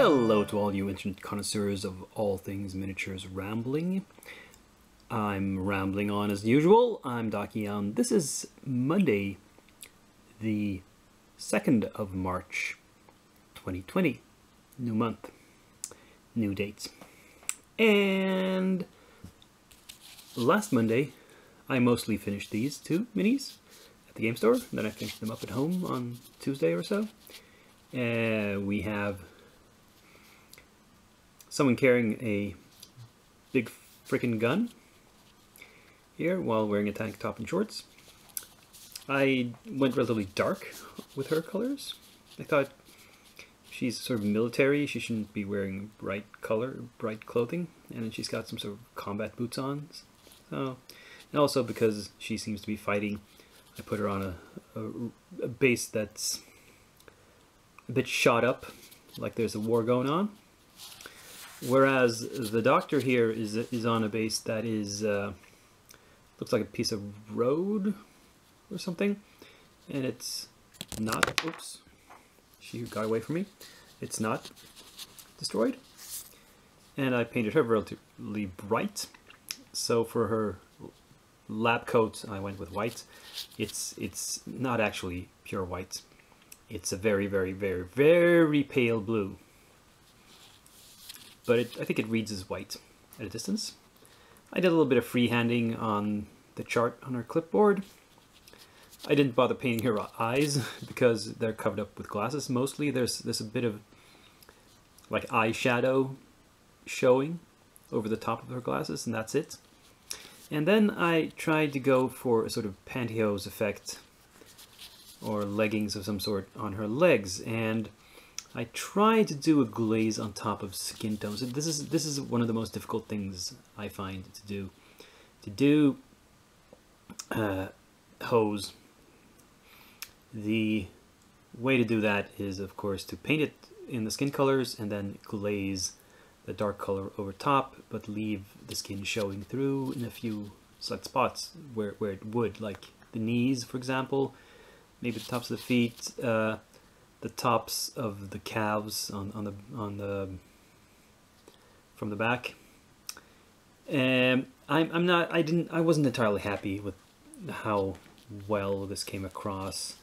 Hello to all you internet connoisseurs of all things miniatures rambling. I'm rambling on as usual. I'm Dakian. This is Monday, the 2nd of March, 2020. New month, new dates. And last Monday, I mostly finished these two minis at the game store. Then I finished them up at home on Tuesday or so. We have someone carrying a big frickin' gun here while wearing a tank top and shorts. I went relatively dark with her colors. I thought she's sort of military, she shouldn't be wearing bright clothing, and then she's got some sort of combat boots on. So, and also because she seems to be fighting, I put her on a base that's a bit shot up, like there's a war going on. Whereas the Doctor here is on a base that is looks like a piece of road or something, and it's not. Oops, she got away from me. It's not destroyed, and I painted her relatively bright. So for her lab coat, I went with white. It's not actually pure white. It's a very, very, very, very pale blue. But I think it reads as white at a distance. I did a little bit of freehanding on the chart on our clipboard. I didn't bother painting her eyes because they're covered up with glasses mostly. There's a bit of like eyeshadow showing over the top of her glasses, and that's it. And then I tried to go for a sort of pantyhose effect or leggings of some sort on her legs, and I tried to do a glaze on top of skin tones. This is one of the most difficult things I find to do. To do hose, the way to do that is, of course, to paint it in the skin colors and then glaze the dark color over top, but leave the skin showing through in a few slight spots where it would, like the knees, for example, maybe the tops of the feet, the tops of the calves on the from the back. And I wasn't entirely happy with how well this came across.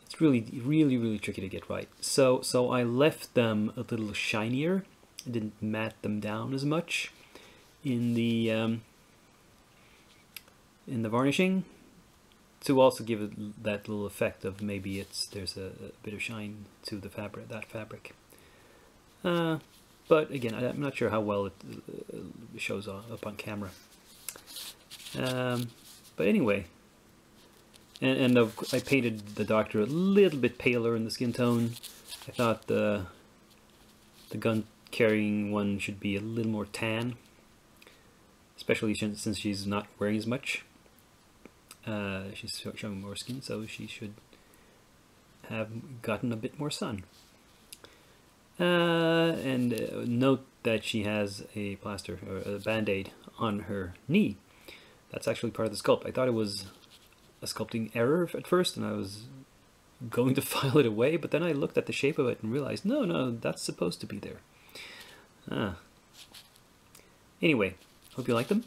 It's really tricky to get right. So I left them a little shinier. I didn't matte them down as much in the varnishing, to also give it that little effect of maybe there's a bit of shine to the fabric. But again, I'm not sure how well it shows up on camera. But anyway, and I painted the Doctor a little bit paler in the skin tone. I thought the gun carrying one should be a little more tan, especially since she's not wearing as much. She's showing more skin, so she should have gotten a bit more sun. And note that she has a plaster or a band-aid on her knee. That's actually part of the sculpt. I thought it was a sculpting error at first, and I was going to file it away, but then I looked at the shape of it and realized, no, that's supposed to be there. Anyway, hope you like them.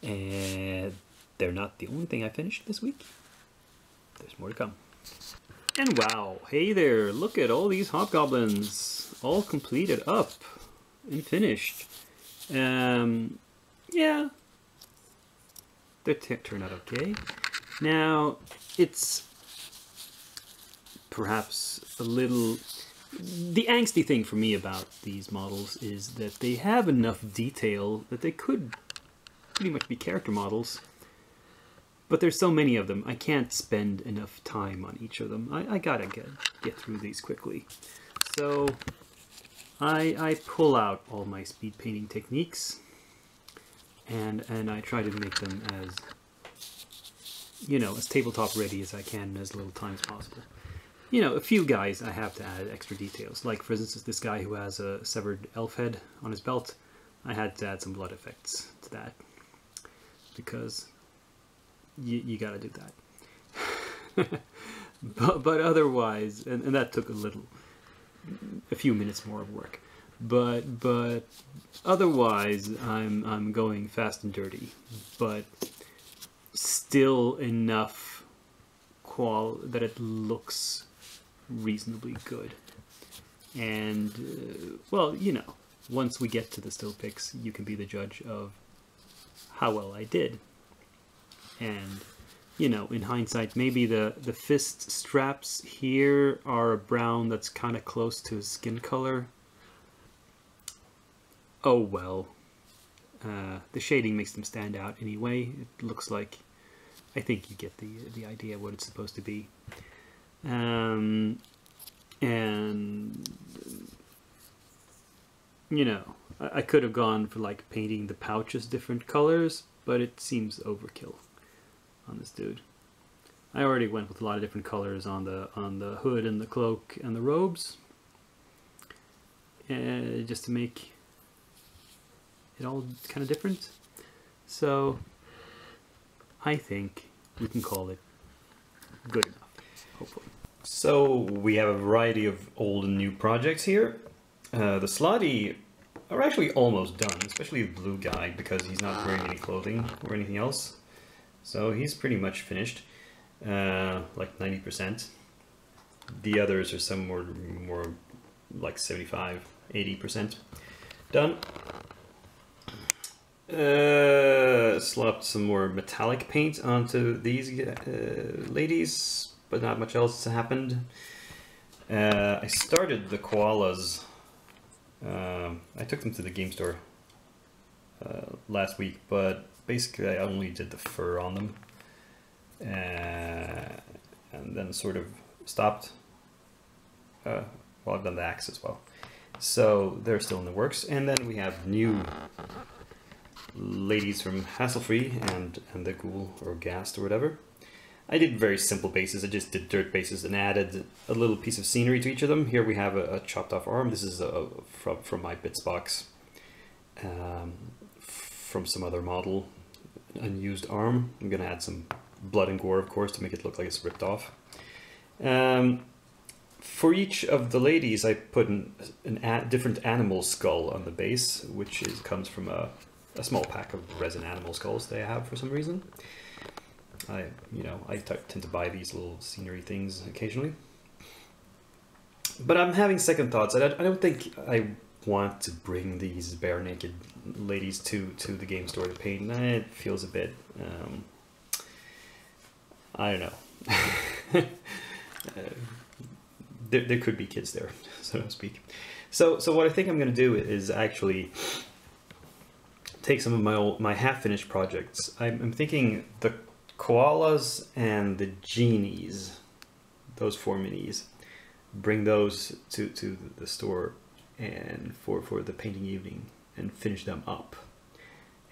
And they're not the only thing I finished this week. There's more to come. And wow, hey there, look at all these hobgoblins, all completed up and finished. Yeah, they turned out okay. Now, it's perhaps a little... The angsty thing for me about these models is that they have enough detail that they could pretty much be character models. But there's so many of them, I can't spend enough time on each of them. I gotta get through these quickly. So I pull out all my speed painting techniques and I try to make them as, you know, as tabletop ready as I can in as little time as possible. You know, a few guys I have to add extra details. Like, for instance, this guy who has a severed elf head on his belt. I had to add some blood effects to that because you gotta do that. but otherwise, and that took a few minutes more of work. but otherwise I'm going fast and dirty, but still enough that it looks reasonably good. And well, you know, once we get to the still pics, you can be the judge of how well I did. And you know, in hindsight, maybe the fist straps here are a brown that's kind of close to his skin color. Oh well. The shading makes them stand out anyway. It looks like, I think you get the idea of what it's supposed to be. And you know, I could have gone for like painting the pouches different colors, but it seems overkill on this dude. I already went with a lot of different colors on the hood and the cloak and the robes, just to make it all kind of different. So I think we can call it good enough, hopefully. So we have a variety of old and new projects here. The Slotty are actually almost done, especially the blue guy, because he's not wearing any clothing or anything else. So he's pretty much finished, like 90%. The others are somewhere more like 75, 80% done. Slapped some more metallic paint onto these ladies, but not much else happened. I started the koalas. I took them to the game store last week, but basically I only did the fur on them, and then sort of stopped. Well, I've done the axe as well, so they're still in the works. And then we have new ladies from Hasselfree and the Ghoul or Ghast or whatever. I did very simple bases. I just did dirt bases and added a little piece of scenery to each of them. Here we have a chopped off arm. This is from my bits box, from some other model, unused arm. I'm gonna add some blood and gore, of course, to make it look like it's ripped off. For each of the ladies, I put a different animal skull on the base, which comes from a small pack of resin animal skulls they have for some reason. I tend to buy these little scenery things occasionally. But I'm having second thoughts. I don't think I want to bring these bare naked ladies to the game store to paint. It feels a bit, I don't know. There could be kids there, so to speak. So what I think I'm going to do is actually take some of my half-finished projects. I'm thinking the koalas and the genies, those 4 minis, bring those to the store and for the painting evening and finish them up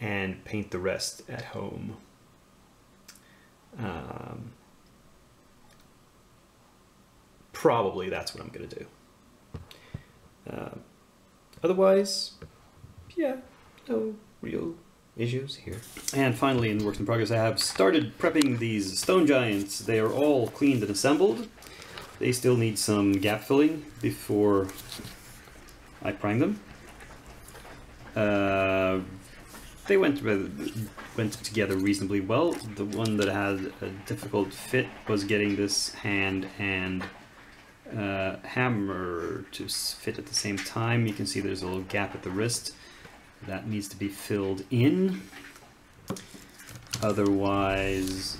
and paint the rest at home. Probably that's what I'm gonna do. Otherwise, yeah, no real issues here. And finally, in works in progress, I have started prepping these stone giants. They are all cleaned and assembled. They still need some gap filling before I prime them. They went together reasonably well. The one that had a difficult fit was getting this hand and hammer to fit at the same time. You can see there's a little gap at the wrist that needs to be filled in. Otherwise,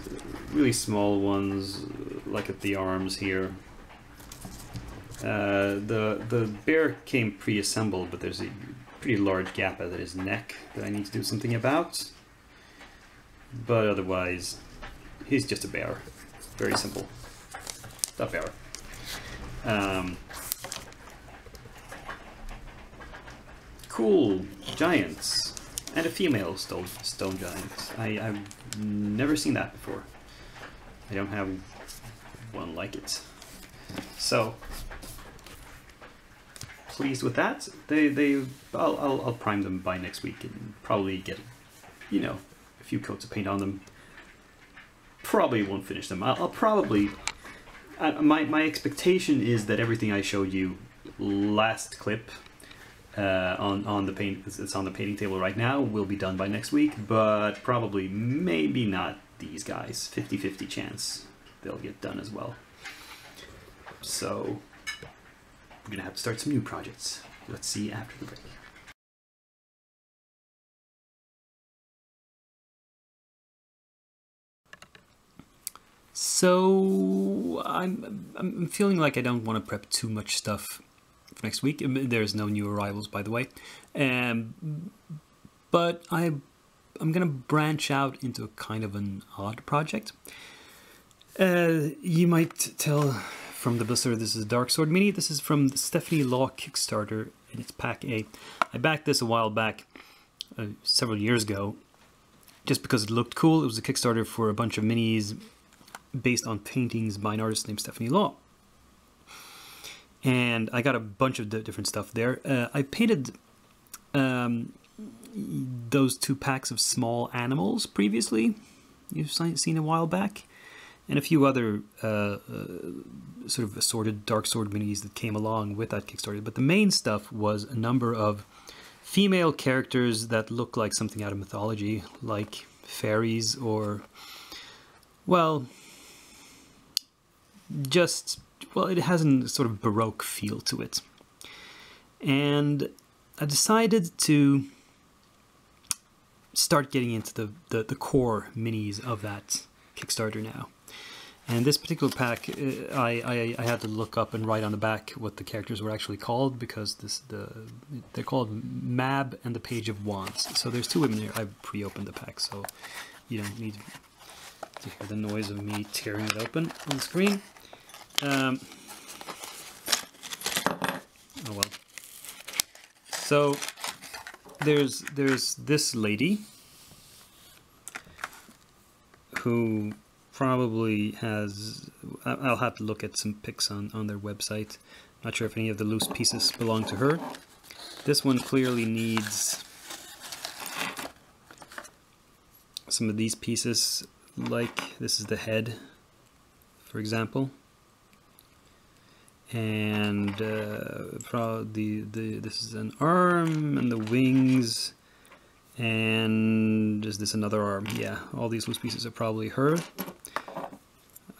really small ones, like at the arms here. The bear came pre-assembled, but there's a pretty large gap at his neck that I need to do something about. But otherwise, he's just a bear. Very simple. A bear. Cool giants and a female stone giant. I've never seen that before. I don't have one like it. So pleased with that. I'll prime them by next week and probably get, you know, a few coats of paint on them. Probably won't finish them. I'll probably. My expectation is that everything I showed you last clip on the paint. It's on the painting table right now. Will be done by next week, but probably maybe not these guys. 50-50 chance they'll get done as well. So we're gonna have to start some new projects. Let's see after the break. So I'm feeling like I don't want to prep too much stuff for next week. There's no new arrivals, by the way, but I'm gonna branch out into a kind of an odd project. You might tell from the blister this is a Dark Sword mini. This is from the Stephanie Law Kickstarter, and it's pack A. I backed this a while back, several years ago, just because it looked cool. It was a Kickstarter for a bunch of minis based on paintings by an artist named Stephanie Law. And I got a bunch of different stuff there. I painted those 2 packs of small animals previously, you've seen a while back, and a few other sort of assorted Dark Sword minis that came along with that Kickstarter. But the main stuff was a number of female characters that look like something out of mythology, like fairies or, well, just, well, it has a sort of Baroque feel to it. And I decided to start getting into the core minis of that Kickstarter now. And this particular pack, I had to look up and write on the back what the characters were actually called, because they're called Mab and the Page of Wands. So there's 2 women here. I've pre-opened the pack, so you don't need to hear the noise of me tearing it open on the screen. Oh well. So there's this lady who probably has, I'll have to look at some pics on their website. Not sure if any of the loose pieces belong to her. This one clearly needs some of these pieces, like this is the head, for example. And this is an arm and the wings, and is this another arm? Yeah, all these loose pieces are probably her.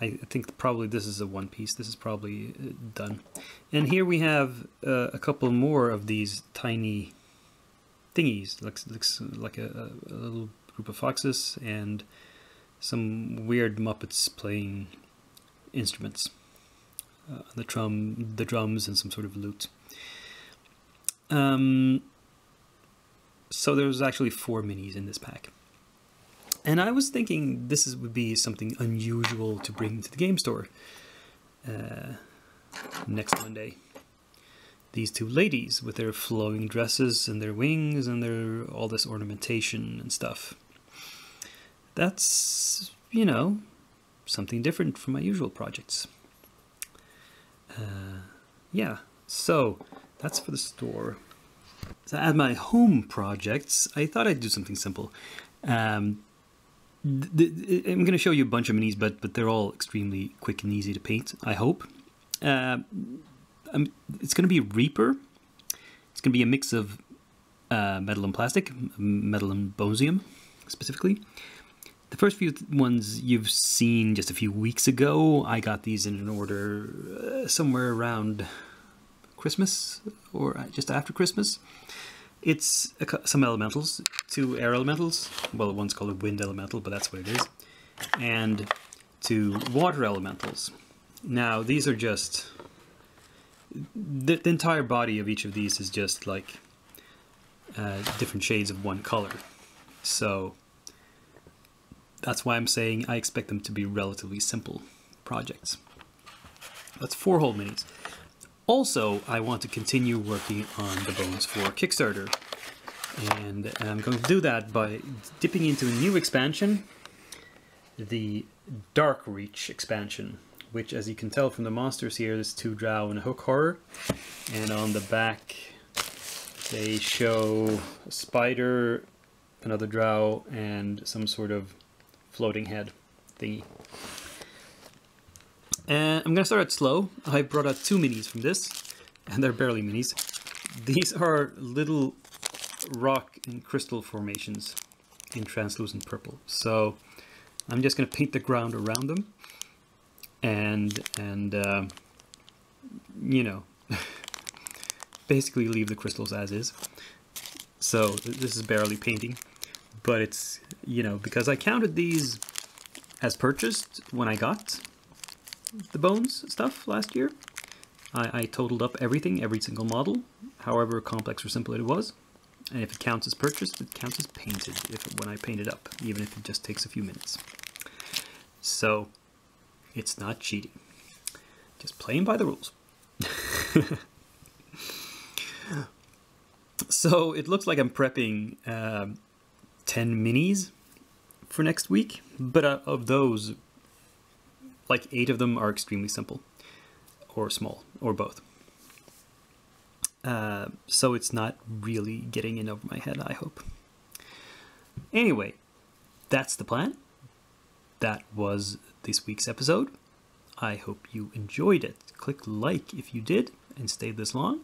I think probably this is a one piece. This is probably done. And here we have a couple more of these tiny thingies. Looks like a little group of foxes and some weird Muppets playing instruments. The drums and some sort of lute. So there's actually 4 minis in this pack. And I was thinking this would be something unusual to bring to the game store next Monday. These 2 ladies with their flowing dresses and their wings and their all this ornamentation and stuff. That's, you know, something different from my usual projects. Yeah, so that's for the store. So as my home projects, I thought I'd do something simple. I'm going to show you a bunch of minis, but they're all extremely quick and easy to paint, I hope. It's going to be Reaper. It's going to be a mix of metal and plastic, metal and bonesium specifically. The first few ones you've seen just a few weeks ago. I got these in an order somewhere around Christmas or just after Christmas. It's some elementals, 2 air elementals. Well, one's called a wind elemental, but that's what it is. And 2 water elementals. Now, these are just... The entire body of each of these is just like different shades of one color. So that's why I'm saying I expect them to be relatively simple projects. That's 4 whole minis. Also, I want to continue working on the Bones 4 Kickstarter. And I'm going to do that by dipping into a new expansion, the Dark Reach expansion, which, as you can tell from the monsters here, there's 2 drow and a hook horror. And on the back, they show a spider, another drow, and some sort of floating head thingy. And I'm going to start out slow. I brought out 2 minis from this, and they're barely minis. These are little rock and crystal formations in translucent purple. So I'm just going to paint the ground around them and you know, basically leave the crystals as is. So this is barely painting, but it's, you know, because I counted these as purchased when I got the bones stuff last year. I totaled up everything, every single model, however complex or simple it was. And if it counts as purchased, it counts as painted when I paint it up, even if it just takes a few minutes. So it's not cheating, just playing by the rules. So it looks like I'm prepping 10 minis for next week, but of those, like 8 of them are extremely simple, or small, or both. So it's not really getting in over my head, I hope. Anyway, that's the plan. That was this week's episode. I hope you enjoyed it. Click like if you did and stayed this long.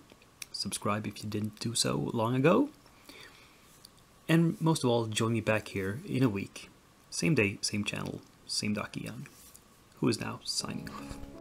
Subscribe if you didn't do so long ago. And most of all, join me back here in a week. Same day, same channel, same Doc Young, who is now signing off.